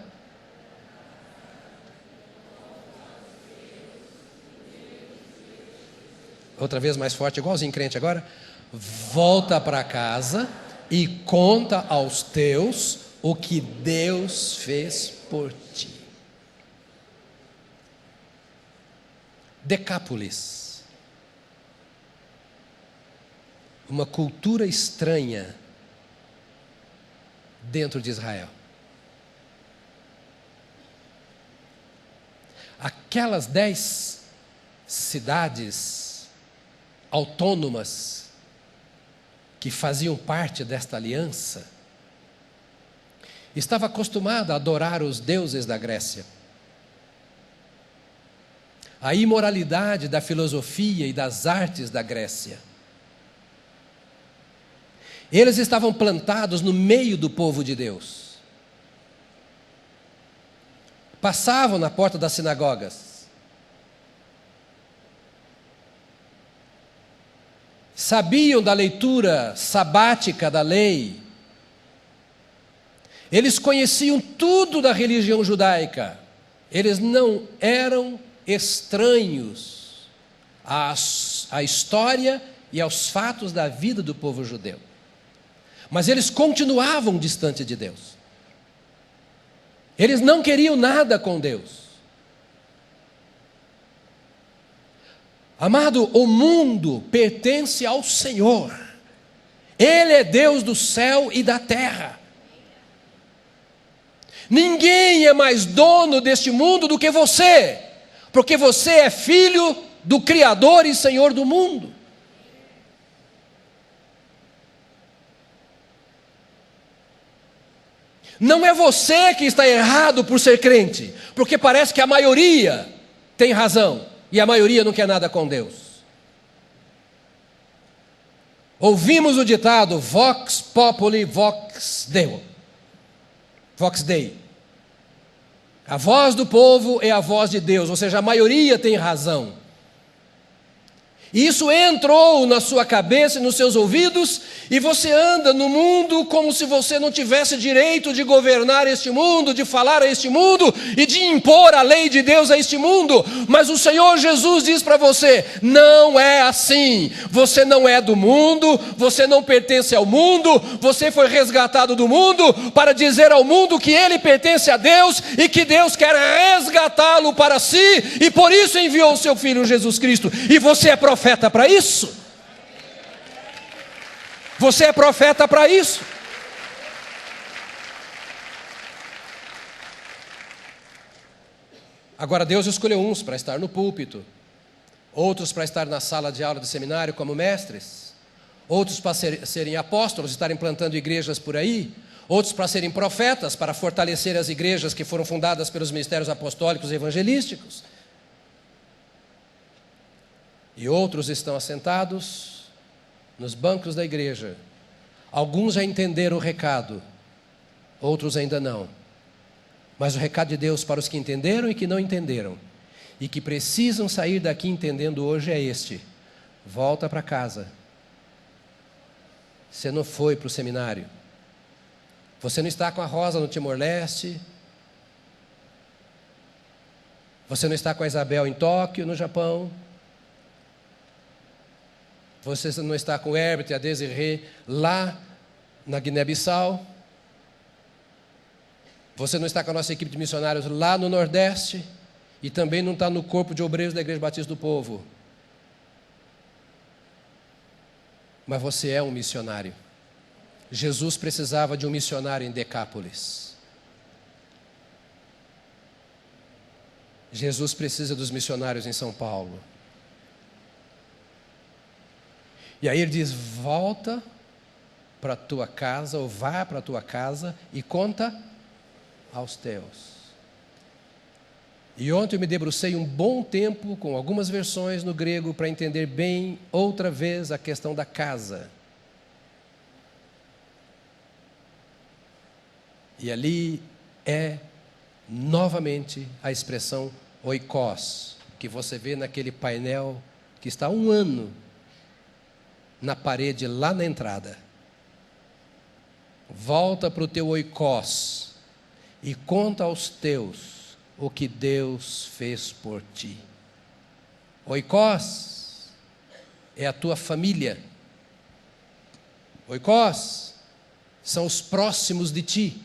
Outra vez mais forte, igualzinho crente agora. Volta para casa e conta aos teus o que Deus fez por ti. Decápolis, uma cultura estranha dentro de Israel. Aquelas 10 cidades autônomas que faziam parte desta aliança estavam acostumadas a adorar os deuses da Grécia. A imoralidade da filosofia e das artes da Grécia. Eles estavam plantados no meio do povo de Deus. Passavam na porta das sinagogas. Sabiam da leitura sabática da lei. Eles conheciam tudo da religião judaica. Eles não eram estranhos à história e aos fatos da vida do povo judeu. Mas eles continuavam distante de Deus. Eles não queriam nada com Deus. Amado, o mundo pertence ao Senhor. Ele é Deus do céu e da terra. Ninguém é mais dono deste mundo do que você, porque você é filho do Criador e Senhor do mundo. Não é você que está errado por ser crente, porque parece que a maioria tem razão, e a maioria não quer nada com Deus. Ouvimos o ditado: Vox populi, vox Deo. Vox Dei. A voz do povo é a voz de Deus, ou seja, a maioria tem razão. E isso entrou na sua cabeça e nos seus ouvidos, e você anda no mundo como se você não tivesse direito de governar este mundo, de falar a este mundo e de impor a lei de Deus a este mundo. Mas o Senhor Jesus diz para você: não é assim. Você não é do mundo, você não pertence ao mundo, você foi resgatado do mundo para dizer ao mundo que ele pertence a Deus e que Deus quer resgatá-lo para si, e por isso enviou o seu Filho Jesus Cristo. E você é profeta para isso. Você é profeta para isso. Agora, Deus escolheu uns para estar no púlpito, outros para estar na sala de aula do seminário como mestres, outros para serem apóstolos, estarem plantando igrejas por aí, outros para serem profetas, para fortalecer as igrejas que foram fundadas pelos ministérios apostólicos e evangelísticos. E outros estão assentados nos bancos da igreja. Alguns já entenderam o recado, outros ainda não. Mas o recado de Deus para os que entenderam e que não entenderam, e que precisam sair daqui entendendo hoje, é este: volta para casa. Você não foi para o seminário. Você não está com a Rosa no Timor-Leste. Você não está com a Isabel em Tóquio, no Japão. Você não está com o Herbert e a Desirê lá na Guiné-Bissau. Você não está com a nossa equipe de missionários lá no Nordeste. E também não está no corpo de obreiros da Igreja Batista do Povo. Mas você é um missionário. Jesus precisava de um missionário em Decápolis. Jesus precisa dos missionários em São Paulo. E aí ele diz: volta para a tua casa, ou vá para a tua casa e conta aos teus. E ontem eu me debrucei um bom tempo com algumas versões no grego para entender bem outra vez a questão da casa. E ali é novamente a expressão oikos, que você vê naquele painel que está há 1 ano na parede lá na entrada. Volta para o teu oikos e conta aos teus o que Deus fez por ti. Oikos é a tua família. Oikos são os próximos de ti.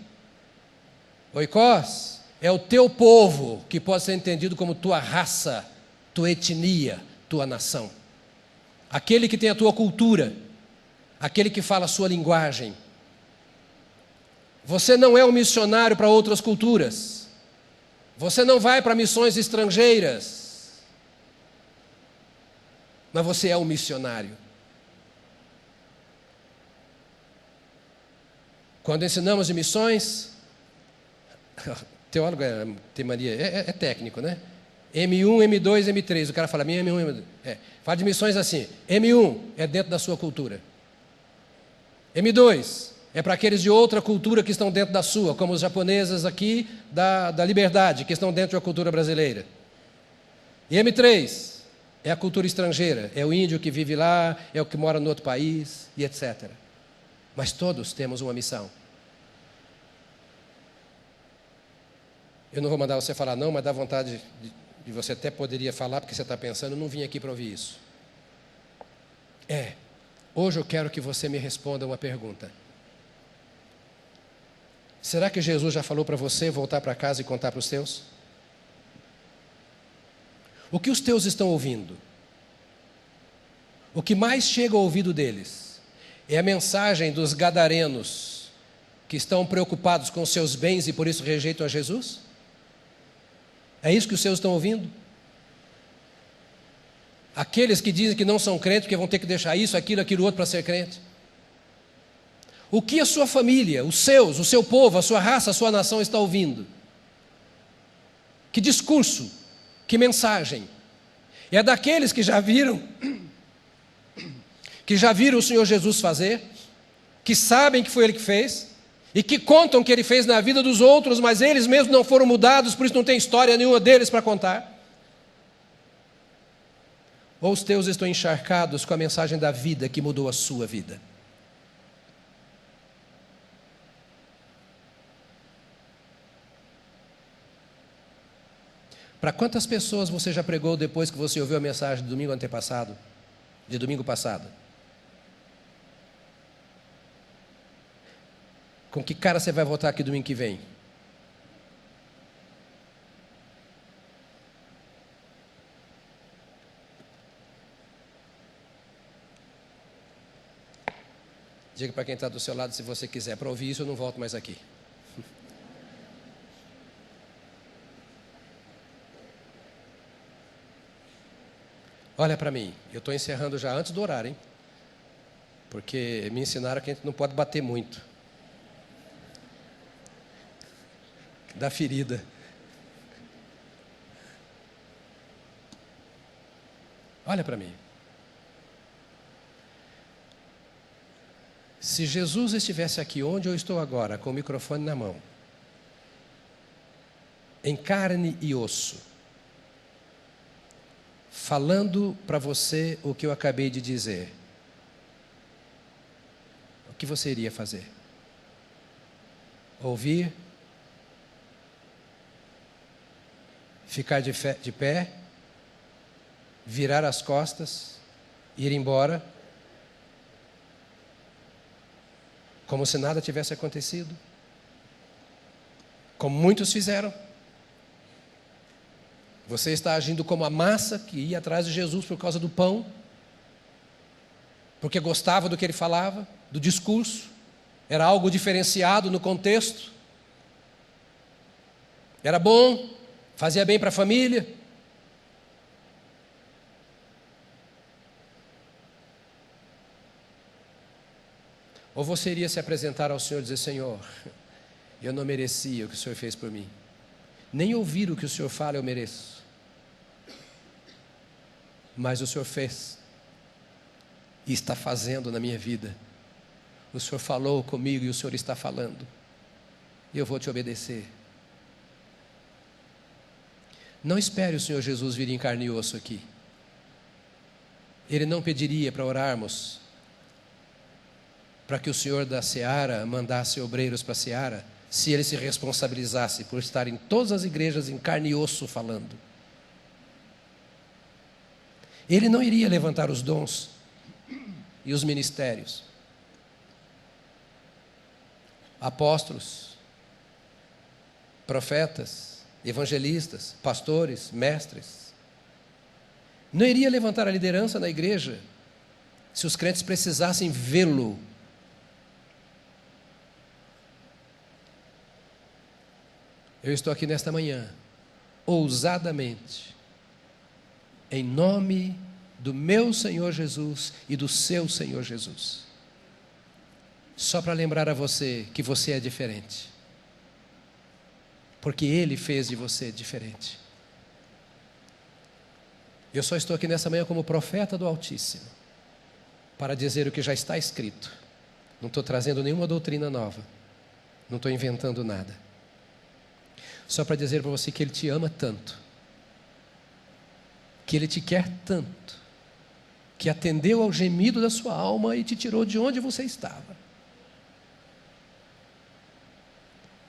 Oikos é o teu povo, que pode ser entendido como tua raça, tua etnia, tua nação. Aquele que tem a tua cultura, aquele que fala a sua linguagem. Você não é um missionário para outras culturas. Você não vai para missões estrangeiras. Mas você é um missionário. Quando ensinamos de missões, teólogo tem mania, é técnico, né? M1, M2, M3. O cara fala M1, M2. Fala de missões assim. M1 é dentro da sua cultura. M2 é para aqueles de outra cultura que estão dentro da sua, como os japoneses aqui da Liberdade, que estão dentro da cultura brasileira. E M3 é a cultura estrangeira, é o índio que vive lá, é o que mora no outro país, e etc. Mas todos temos uma missão. Eu não vou mandar você falar não, mas dá vontade de você até poderia falar, porque você está pensando, eu não vim aqui para ouvir isso. Hoje eu quero que você me responda uma pergunta. Será que Jesus já falou para você voltar para casa e contar para os teus? O que os teus estão ouvindo? O que mais chega ao ouvido deles é a mensagem dos gadarenos que estão preocupados com seus bens e por isso rejeitam a Jesus? É isso que os seus estão ouvindo? Aqueles que dizem que não são crentes porque vão ter que deixar isso, aquilo outro para ser crente. O que a sua família, os seus, o seu povo, a sua raça, a sua nação está ouvindo? Que discurso, que mensagem? É daqueles que já viram o Senhor Jesus fazer, que sabem que foi Ele que fez, e que contam que Ele fez na vida dos outros, mas eles mesmos não foram mudados, por isso não tem história nenhuma deles para contar? Ou os teus estão encharcados com a mensagem da vida que mudou a sua vida? Para quantas pessoas você já pregou depois que você ouviu a mensagem de domingo antepassado? De domingo passado? Com que cara você vai voltar aqui domingo que vem? Diga para quem está do seu lado, se você quiser. Para ouvir isso, eu não volto mais aqui. Olha para mim, eu estou encerrando já antes do horário, hein? Porque me ensinaram que a gente não pode bater muito. Dá ferida. Olha para mim. Se Jesus estivesse aqui onde eu estou agora, com o microfone na mão, em carne e osso, falando para você o que eu acabei de dizer, o que você iria fazer? Ouvir? Ficar de pé? Virar as costas? Ir embora? Como se nada tivesse acontecido? Como muitos fizeram? Você está agindo como a massa que ia atrás de Jesus por causa do pão, porque gostava do que ele falava, do discurso, era algo diferenciado no contexto, era bom, fazia bem para a família. Ou você iria se apresentar ao Senhor e dizer: Senhor, eu não merecia o que o Senhor fez por mim, nem ouvir o que o Senhor fala eu mereço, mas o Senhor fez e está fazendo na minha vida. O Senhor falou comigo e o Senhor está falando, e eu vou te obedecer. Não espere o Senhor Jesus vir em carne e osso aqui. Ele não pediria para orarmos para que o Senhor da seara mandasse obreiros para a seara, se ele se responsabilizasse por estar em todas as igrejas em carne e osso falando. Ele não iria levantar os dons e os ministérios, apóstolos, profetas, evangelistas, pastores, mestres. Não iria levantar a liderança na igreja se os crentes precisassem vê-lo. Eu estou aqui nesta manhã, ousadamente, em nome do meu Senhor Jesus e do seu Senhor Jesus, só para lembrar a você que você é diferente, porque Ele fez de você diferente. Eu só estou aqui nessa manhã como profeta do Altíssimo, para dizer o que já está escrito. Não estou trazendo nenhuma doutrina nova, não estou inventando nada. Só para dizer para você que Ele te ama tanto, que Ele te quer tanto, que atendeu ao gemido da sua alma e te tirou de onde você estava,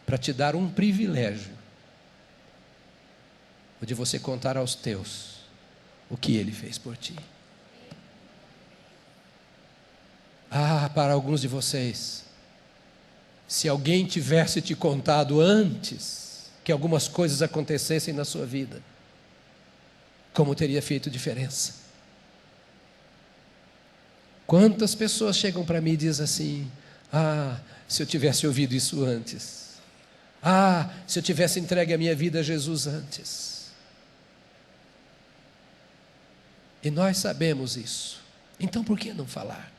para te dar um privilégio, o de você contar aos teus o que Ele fez por ti. Para alguns de vocês, se alguém tivesse te contado antes que algumas coisas acontecessem na sua vida, como teria feito diferença? Quantas pessoas chegam para mim e dizem assim: se eu tivesse ouvido isso antes, se eu tivesse entregue a minha vida a Jesus antes. E nós sabemos isso, então por que não falar?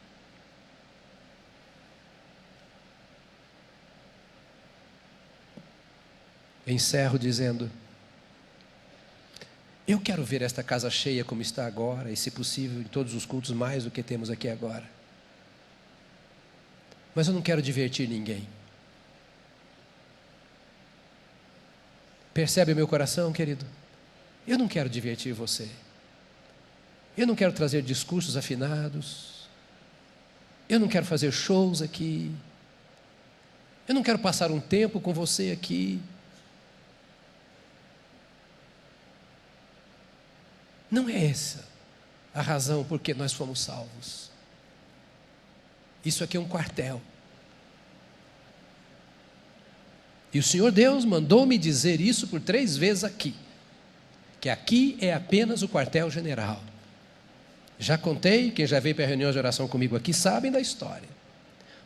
Encerro dizendo: eu quero ver esta casa cheia como está agora, e se possível em todos os cultos mais do que temos aqui agora. Mas eu não quero divertir ninguém. Percebe o meu coração, querido? Eu não quero divertir você. Eu não quero trazer discursos afinados. Eu não quero fazer shows aqui. Eu não quero passar um tempo com você aqui. Não é essa a razão por que nós fomos salvos. Isso aqui é um quartel. E o Senhor Deus mandou-me dizer isso por 3 vezes aqui, que aqui é apenas o quartel-general. Já contei, quem já veio para a reunião de oração comigo aqui sabem da história.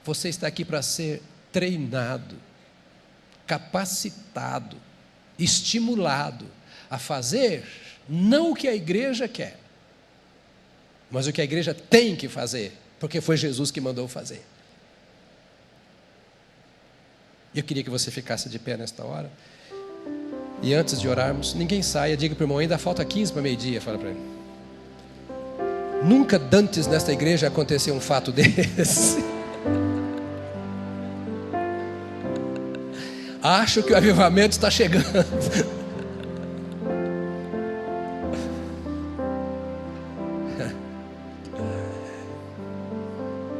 Você está aqui para ser treinado, capacitado, estimulado a fazer não o que a igreja quer, mas o que a igreja tem que fazer, porque foi Jesus que mandou fazer. Eu queria que você ficasse de pé nesta hora. E antes de orarmos, ninguém saia, diga para o irmão, ainda falta 15 para meio-dia, fala para ele. Nunca dantes nesta igreja aconteceu um fato desse. Acho que o avivamento está chegando.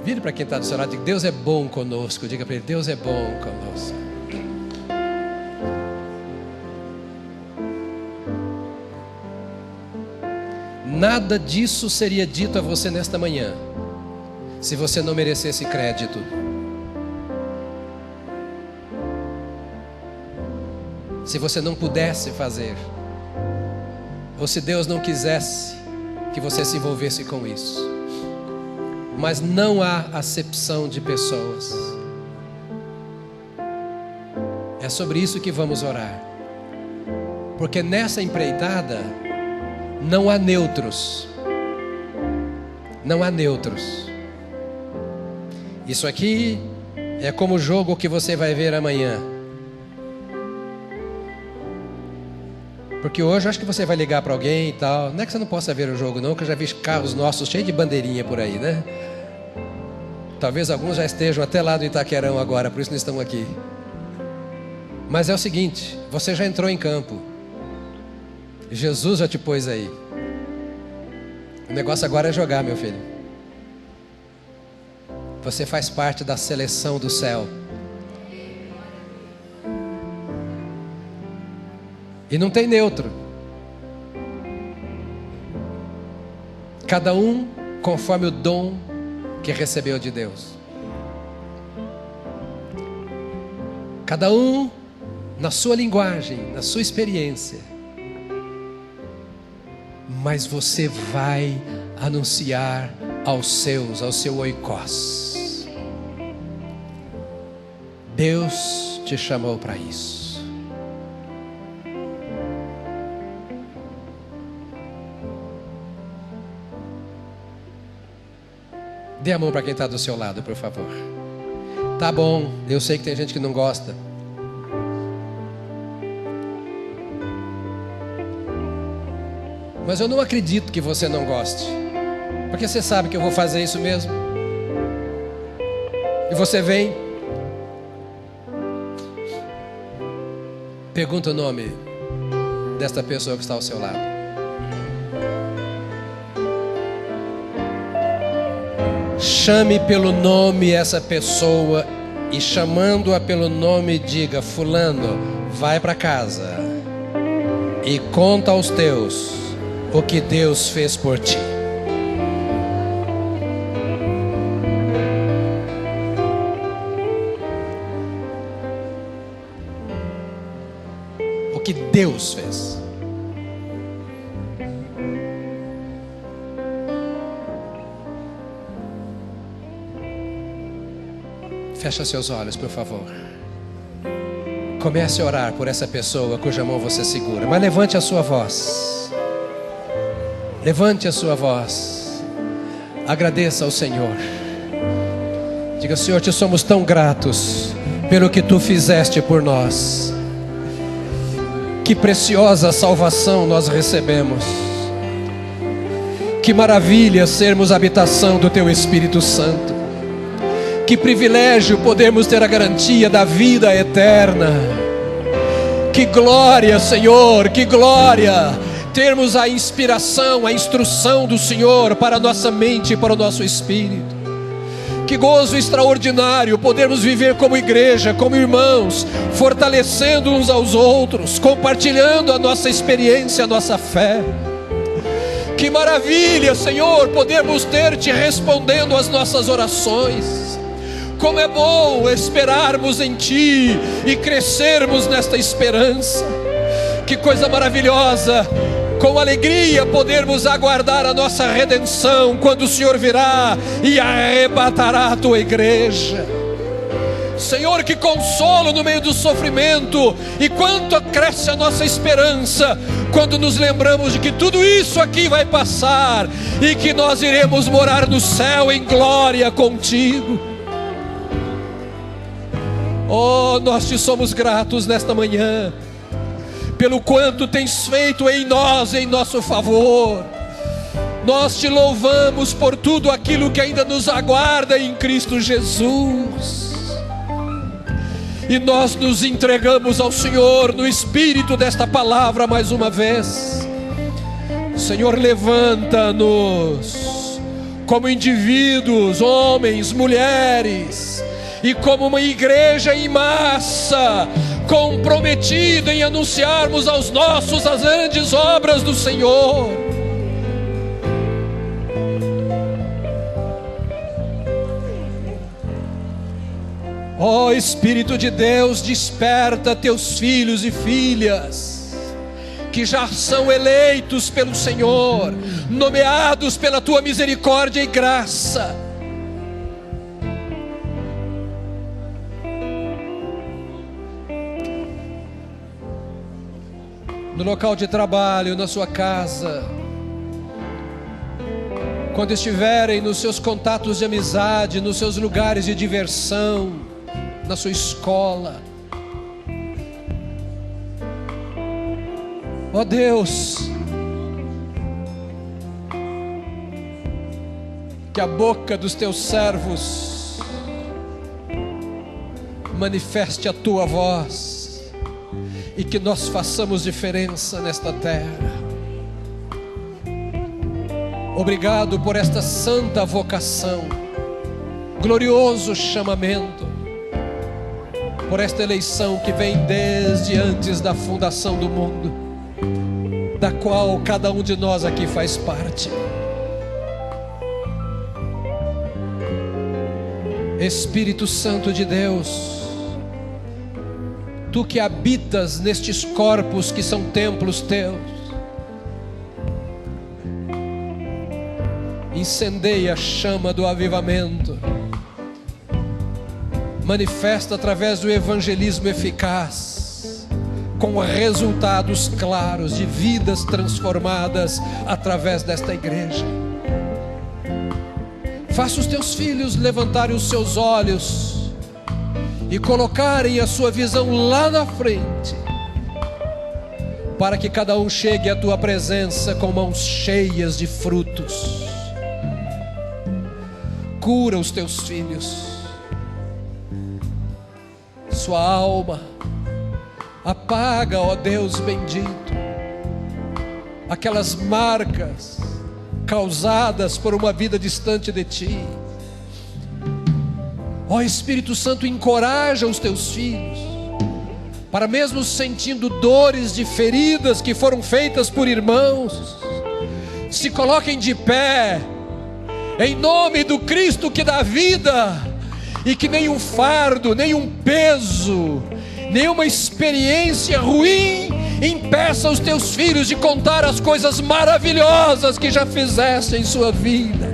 Vire para quem está do seu lado e diga, Deus é bom conosco. Diga para ele, Deus é bom conosco. Nada disso seria dito a você nesta manhã, se você não merecesse crédito. Se você não pudesse fazer, ou se Deus não quisesse que você se envolvesse com isso. Mas não há acepção de pessoas. É sobre isso que vamos orar. Porque nessa empreitada não há neutros. Não há neutros. Isso aqui é como o jogo que você vai ver amanhã. Porque hoje acho que você vai ligar para alguém e tal. Não é que você não possa ver o jogo não, que eu já vi carros nossos cheios de bandeirinha por aí, né? Talvez alguns já estejam até lá do Itaquerão agora, por isso não estão aqui. Mas é o seguinte, você já entrou em campo. Jesus já te pôs aí. O negócio agora é jogar, meu filho. Você faz parte da seleção do céu. E não tem neutro. Cada um conforme o dom que recebeu de Deus. Cada um na sua linguagem, na sua experiência. Mas você vai anunciar aos seus, ao seu oikos. Deus te chamou para isso. Dê a mão para quem está do seu lado, por favor. Tá bom, eu sei que tem gente que não gosta. Mas eu não acredito que você não goste. Porque você sabe que eu vou fazer isso mesmo. E você vem. Pergunta o nome desta pessoa que está ao seu lado. Chame pelo nome essa pessoa e chamando-a pelo nome diga: fulano, vai para casa e conta aos teus o que Deus fez por ti. O que Deus fez. Fecha seus olhos, por favor. Comece a orar por essa pessoa cuja mão você segura. Mas levante a sua voz. Levante a sua voz. Agradeça ao Senhor. Diga: Senhor, te somos tão gratos pelo que tu fizeste por nós. Que preciosa salvação nós recebemos. Que maravilha sermos habitação do teu Espírito Santo. Que privilégio podermos ter a garantia da vida eterna. Que glória, Senhor, que glória termos a inspiração, a instrução do Senhor para a nossa mente e para o nosso espírito. Que gozo extraordinário podermos viver como igreja, como irmãos, fortalecendo uns aos outros, compartilhando a nossa experiência, a nossa fé. Que maravilha, Senhor, podermos ter Te respondendo às nossas orações. Como é bom esperarmos em Ti e crescermos nesta esperança. Que coisa maravilhosa, com alegria podermos aguardar a nossa redenção, quando o Senhor virá e arrebatará a Tua igreja. Senhor, que consolo no meio do sofrimento, e quanto cresce a nossa esperança quando nos lembramos de que tudo isso aqui vai passar e que nós iremos morar no céu em glória contigo. Oh, nós te somos gratos nesta manhã pelo quanto tens feito em nós, em nosso favor. Nós te louvamos por tudo aquilo que ainda nos aguarda em Cristo Jesus. E nós nos entregamos ao Senhor no espírito desta palavra mais uma vez. Senhor, levanta-nos como indivíduos, homens, mulheres, e como uma igreja em massa, comprometida em anunciarmos aos nossos as grandes obras do Senhor. Ó Espírito de Deus, desperta teus filhos e filhas, que já são eleitos pelo Senhor, nomeados pela tua misericórdia e graça. No local de trabalho, na sua casa, quando estiverem nos seus contatos de amizade, nos seus lugares de diversão, na sua escola. Ó Deus, que a boca dos teus servos manifeste a tua voz e que nós façamos diferença nesta terra. Obrigado por esta santa vocação, glorioso chamamento, por esta eleição que vem desde antes da fundação do mundo, da qual cada um de nós aqui faz parte. Espírito Santo de Deus, tu que habitas nestes corpos que são templos teus, incendeia a chama do avivamento, manifesta através do evangelismo eficaz, com resultados claros de vidas transformadas através desta igreja. Faça os teus filhos levantarem os seus olhos e colocarem a sua visão lá na frente, para que cada um chegue à tua presença com mãos cheias de frutos. Cura os teus filhos, sua alma, apaga, ó Deus bendito, aquelas marcas causadas por uma vida distante de ti. Ó Espírito Santo, encoraja os teus filhos, para mesmo sentindo dores de feridas que foram feitas por irmãos, se coloquem de pé, em nome do Cristo que dá vida, e que nenhum fardo, nenhum peso, nenhuma experiência ruim impeça os teus filhos de contar as coisas maravilhosas que já fizeste em sua vida.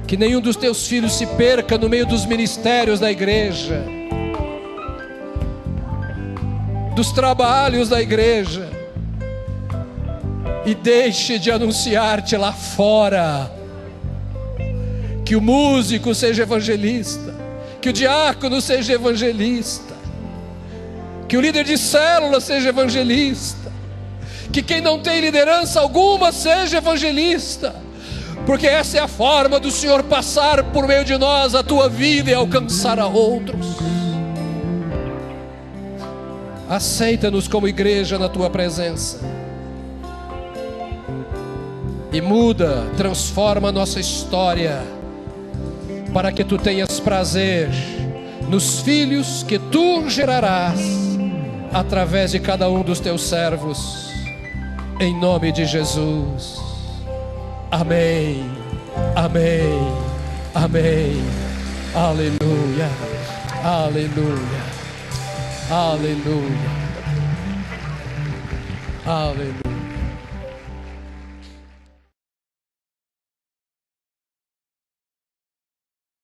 Que nenhum dos teus filhos se perca no meio dos ministérios da igreja, dos trabalhos da igreja, e deixe de anunciar-te lá fora. Que o músico seja evangelista, que o diácono seja evangelista, que o líder de célula seja evangelista, que quem não tem liderança alguma seja evangelista, porque essa é a forma do Senhor passar por meio de nós a tua vida e alcançar a outros. Aceita-nos como igreja na tua presença, e muda, transforma a nossa história, para que tu tenhas prazer nos filhos que tu gerarás através de cada um dos teus servos, em nome de Jesus. Amém, amém, amém, aleluia, aleluia, aleluia, aleluia.